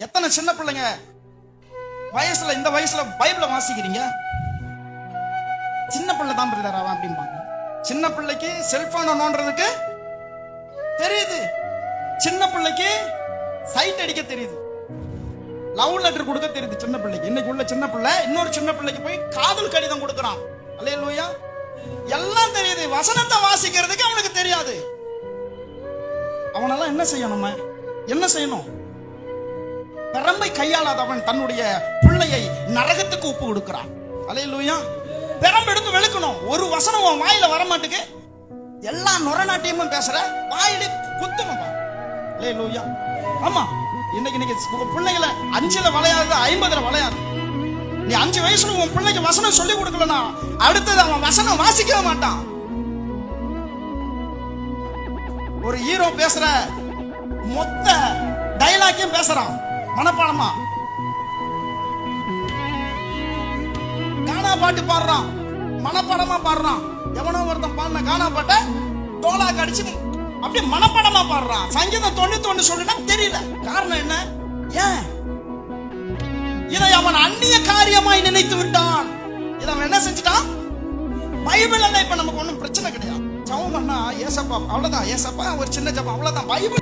எத்தனை சின்ன பிள்ளைங்க வயசுல இந்த வயசுல பைபிளை வாசிக்கிறீங்க? சின்ன பிள்ளை தான் பிரதர் அவன் அப்படிம்பாங்க. சின்ன பிள்ளைக்கு செல்போனை நோண்டுறதுக்கு தெரியுது, சின்ன பிள்ளைக்கு சைட் அடிக்க தெரியுது, லவ் லெட்டர் கொடுக்க தெரியுது சின்ன பிள்ளைக்கு. இன்னைக்கு உள்ள சின்ன பிள்ளை இன்னொரு சின்ன பிள்ளைக்கு போய் காதல் கடிதம் கொடுக்கறான். அல்லேலூயா. எல்லாம் தெரியுது, வசனத்தை வாசிக்கிறதுக்கு அவனுக்கு தெரியாது. அவனெல்லாம் என்ன செய்யணும்? என்ன செய்யணும்? பெரம்பை கையாளாதவன் தன்னுடைய பிள்ளையை நரகத்துக்கு ஒப்பு கொடுக்கிறான். அல்லேலூயா. பெரம்பு எடுத்து வெளுக்கணும். ஒரு வசனம் உன் வாயில வர மாட்டுக்கு, எல்லா நொரநாட்டியமும் பேசுற, வாயில குத்துமா. அல்லேலூயா. ஆமா, இன்னைக்கு உங்க பிள்ளைகளை 5ல வளையாது 50ல வளையாது. நீ 5 வயசுல உன் பிள்ளைக்கு வசனம் சொல்லி கொடுக்கலனா அடுத்தது அவன் வசனம் வாசிக்கவே மாட்டான். ஒரு ஹீரோ பேசுற மொத்த டயலாக்கையும் பேசுறான் மனப்பாடமா. கானா பாட்டு பாடுறான், மனப்பாடமா பாடுறான். எவனோ ஒருத்தன் பாடின கானா பாட்டை டோலா கடிச்சு அப்படியே மனப்பாடமா பாடுறான். சங்கீதம் 91 சொல்லிட்டா தெரியல. காரணம் என்ன? ஏன்? இதை அவன் அந்நிய காரியமாய் நினைத்து விட்டான். இதை அவன் என்ன செஞ்சுட்டான்? பைபிள் எல்லாம் இப்ப நமக்கு ஒன்றும் பிரச்சனை கிடையாது. ஜெபம் பண்ணா ஏசப்பா, அவ்வளவுதான். ஏசப்பா ஒரு சின்ன ஜெபம், அவ்வளவுதான். பைபிள்